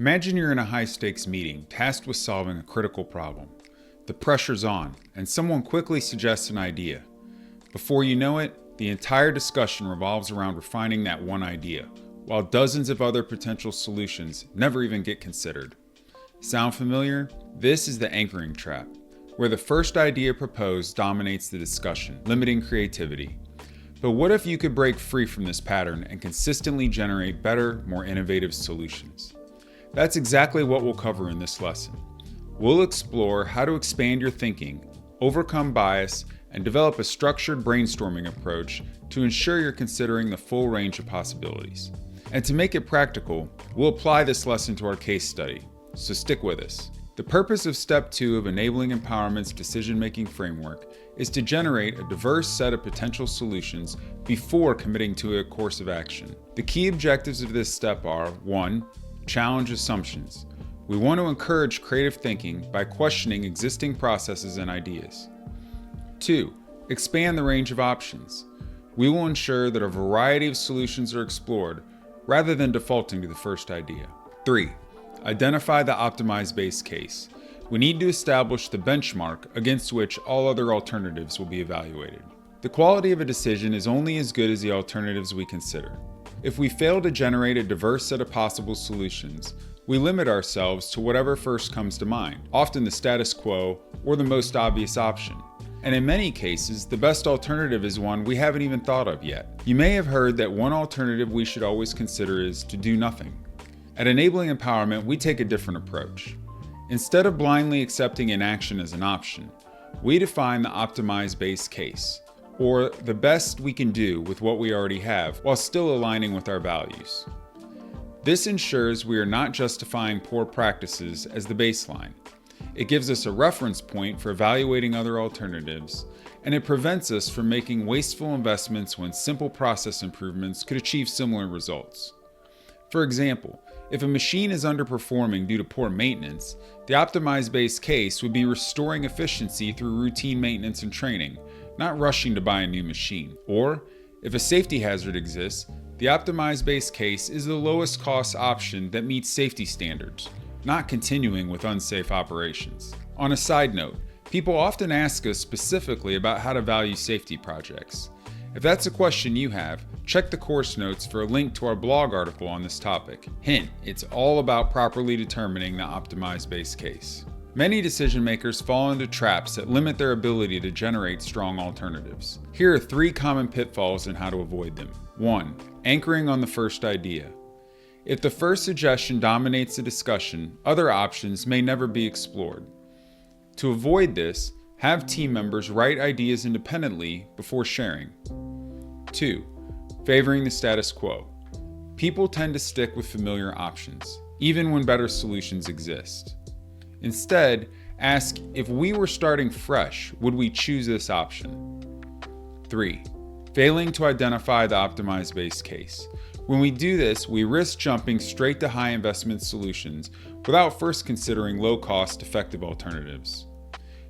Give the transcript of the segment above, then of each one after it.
Imagine you're in a high-stakes meeting, tasked with solving a critical problem. The pressure's on, and someone quickly suggests an idea. Before you know it, the entire discussion revolves around refining that one idea, while dozens of other potential solutions never even get considered. Sound familiar? This is the anchoring trap, where the first idea proposed dominates the discussion, limiting creativity. But what if you could break free from this pattern and consistently generate better, more innovative solutions? That's exactly what we'll cover in this lesson. We'll explore how to expand your thinking, overcome bias, and develop a structured brainstorming approach to ensure you're considering the full range of possibilities. And to make it practical, we'll apply this lesson to our case study, so stick with us. The purpose of Step 2 of Enabling Empowerment's decision-making framework is to generate a diverse set of potential solutions before committing to a course of action. The key objectives of this step are: 1. Challenge assumptions. We want to encourage creative thinking by questioning existing processes and ideas. 2. Expand the range of options. We will ensure that a variety of solutions are explored rather than defaulting to the first idea. 3. Identify the optimized base case. We need to establish the benchmark against which all other alternatives will be evaluated. The quality of a decision is only as good as the alternatives we consider. If we fail to generate a diverse set of possible solutions, we limit ourselves to whatever first comes to mind, often the status quo or the most obvious option. And in many cases, the best alternative is one we haven't even thought of yet. You may have heard that one alternative we should always consider is to do nothing. At Enabling Empowerment, we take a different approach. Instead of blindly accepting inaction as an option, we define the optimized base case, or the best we can do with what we already have while still aligning with our values. This ensures we are not justifying poor practices as the baseline. It gives us a reference point for evaluating other alternatives, and it prevents us from making wasteful investments when simple process improvements could achieve similar results. For example, if a machine is underperforming due to poor maintenance, the optimized base case would be restoring efficiency through routine maintenance and training, not rushing to buy a new machine. Or, if a safety hazard exists, the optimized base case is the lowest cost option that meets safety standards, not continuing with unsafe operations. On a side note, people often ask us specifically about how to value safety projects. If that's a question you have, check the course notes for a link to our blog article on this topic. Hint, it's all about properly determining the optimized base case. Many decision makers fall into traps that limit their ability to generate strong alternatives. Here are 3 common pitfalls and how to avoid them. 1. Anchoring on the first idea. If the first suggestion dominates the discussion, other options may never be explored. To avoid this, have team members write ideas independently before sharing. 2. Favoring the status quo. People tend to stick with familiar options, even when better solutions exist. Instead, ask, if we were starting fresh, would we choose this option? 3. Failing to identify the optimized base case. When we do this, we risk jumping straight to high investment solutions without first considering low-cost, effective alternatives.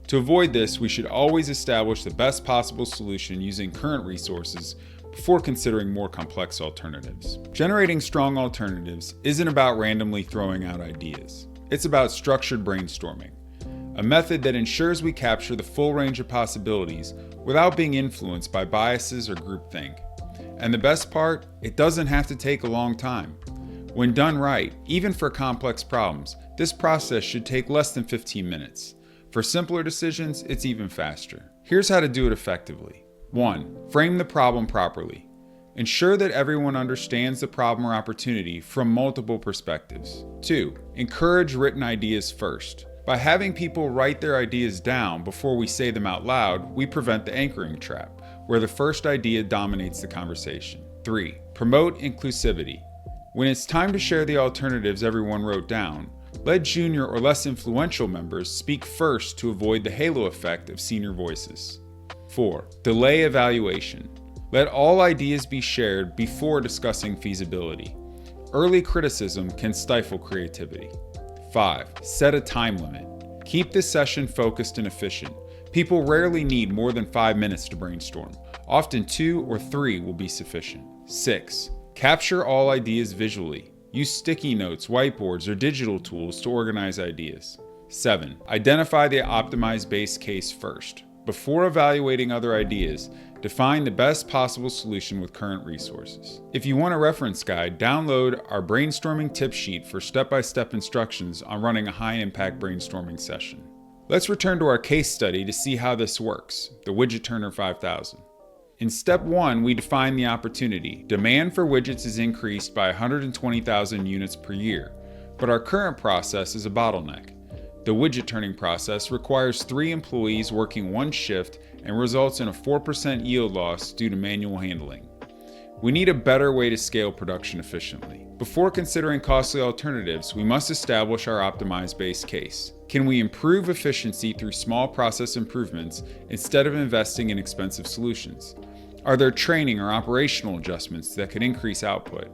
To avoid this, we should always establish the best possible solution using current resources before considering more complex alternatives. Generating strong alternatives isn't about randomly throwing out ideas. It's about structured brainstorming, a method that ensures we capture the full range of possibilities without being influenced by biases or groupthink. And the best part, it doesn't have to take a long time. When done right, even for complex problems, this process should take less than 15 minutes. For simpler decisions, it's even faster. Here's how to do it effectively. 1. Frame the problem properly. Ensure that everyone understands the problem or opportunity from multiple perspectives. 2. Encourage written ideas first. By having people write their ideas down before we say them out loud, we prevent the anchoring trap, where the first idea dominates the conversation. 3. Promote inclusivity. When it's time to share the alternatives everyone wrote down, let junior or less influential members speak first to avoid the halo effect of senior voices. 4. Delay evaluation. Let all ideas be shared before discussing feasibility. Early criticism can stifle creativity. 5. Set a time limit. Keep this session focused and efficient. People rarely need more than 5 minutes to brainstorm. Often 2 or 3 will be sufficient. 6. Capture all ideas visually. Use sticky notes, whiteboards, or digital tools to organize ideas. 7. Identify the optimized base case first. Before evaluating other ideas, define the best possible solution with current resources. If you want a reference guide, download our brainstorming tip sheet for step-by-step instructions on running a high-impact brainstorming session. Let's return to our case study to see how this works, the Widget Turner 5000. In step 1, we define the opportunity. Demand for widgets is increased by 120,000 units per year, but our current process is a bottleneck. The widget turning process requires 3 employees working one shift and results in a 4% yield loss due to manual handling. We need a better way to scale production efficiently. Before considering costly alternatives, we must establish our optimized base case. Can we improve efficiency through small process improvements instead of investing in expensive solutions? Are there training or operational adjustments that could increase output?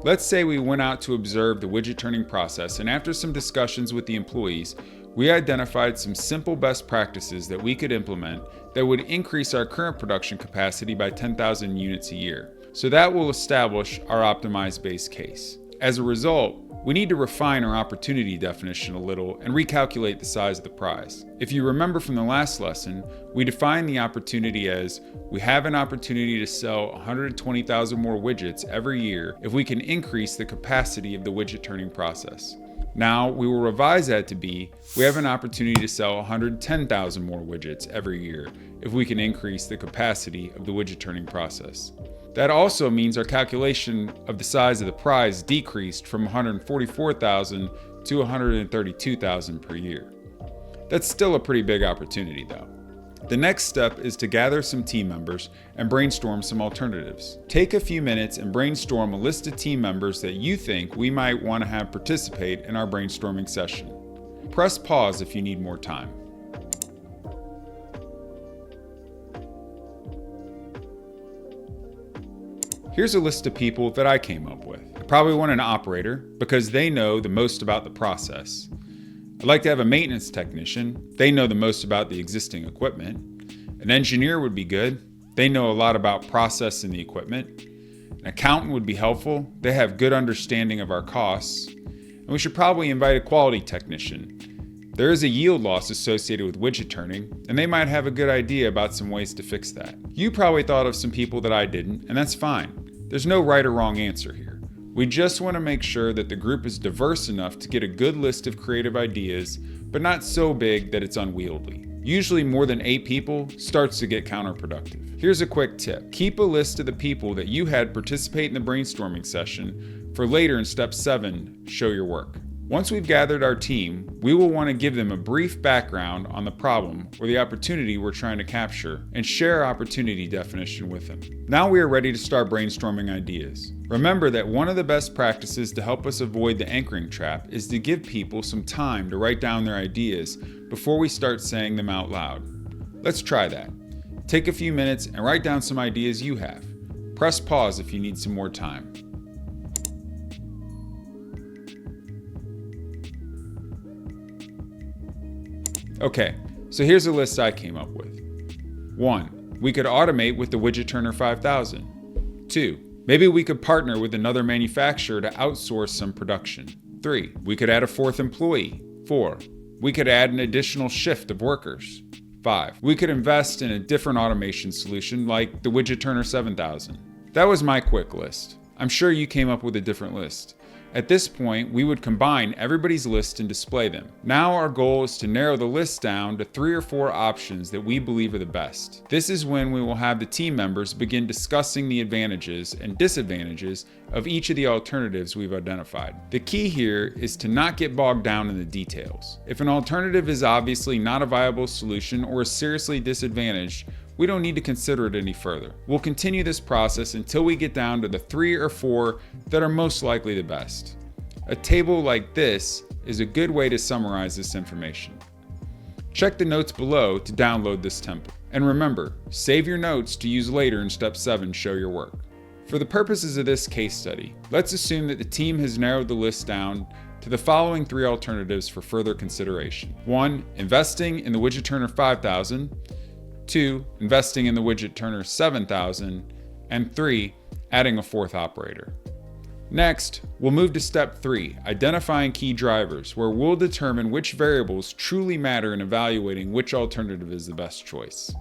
Let's say we went out to observe the widget turning process, and after some discussions with the employees, we identified some simple best practices that we could implement that would increase our current production capacity by 10,000 units a year. So that will establish our optimized base case. As a result, we need to refine our opportunity definition a little and recalculate the size of the prize. If you remember from the last lesson, we defined the opportunity as we have an opportunity to sell 120,000 more widgets every year if we can increase the capacity of the widget turning process. Now, we will revise that to be we have an opportunity to sell 110,000 more widgets every year if we can increase the capacity of the widget turning process. That also means our calculation of the size of the prize decreased from 144,000 to 132,000 per year. That's still a pretty big opportunity though. The next step is to gather some team members and brainstorm some alternatives. Take a few minutes and brainstorm a list of team members that you think we might want to have participate in our brainstorming session. Press pause if you need more time. Here's a list of people that I came up with. I probably want an operator because they know the most about the process. I'd like to have a maintenance technician. They know the most about the existing equipment. An engineer would be good. They know a lot about process and the equipment. An accountant would be helpful. They have good understanding of our costs. And we should probably invite a quality technician. There is a yield loss associated with widget turning, and they might have a good idea about some ways to fix that. You probably thought of some people that I didn't, and that's fine. There's no right or wrong answer here. We just want to make sure that the group is diverse enough to get a good list of creative ideas, but not so big that it's unwieldy. Usually more than 8 people starts to get counterproductive. Here's a quick tip. Keep a list of the people that you had participate in the brainstorming session for later in step 7, show your work. Once we've gathered our team, we will want to give them a brief background on the problem or the opportunity we're trying to capture and share our opportunity definition with them. Now we are ready to start brainstorming ideas. Remember that one of the best practices to help us avoid the anchoring trap is to give people some time to write down their ideas before we start saying them out loud. Let's try that. Take a few minutes and write down some ideas you have. Press pause if you need some more time. Okay, so here's a list I came up with. 1. We could automate with the Widget Turner 5000. 2. Maybe we could partner with another manufacturer to outsource some production. 3. We could add a 4th employee. 4. We could add an additional shift of workers. 5. We could invest in a different automation solution like the Widget Turner 7000. That was my quick list. I'm sure you came up with a different list. At this point, we would combine everybody's list and display them. Now our goal is to narrow the list down to 3 or 4 options that we believe are the best. This is when we will have the team members begin discussing the advantages and disadvantages of each of the alternatives we've identified. The key here is to not get bogged down in the details. If an alternative is obviously not a viable solution or is seriously disadvantaged, we don't need to consider it any further. We'll continue this process until we get down to the 3 or 4 that are most likely the best. A table like this is a good way to summarize this information. Check the notes below to download this template. And remember, save your notes to use later in step 7, show your work. For the purposes of this case study, let's assume that the team has narrowed the list down to the following 3 alternatives for further consideration. 1. Investing in the Widget Turner 5000. 2. Investing in the Widget Turner 7000, and 3. Adding a 4th operator. Next, we'll move to step 3, identifying key drivers, where we'll determine which variables truly matter in evaluating which alternative is the best choice.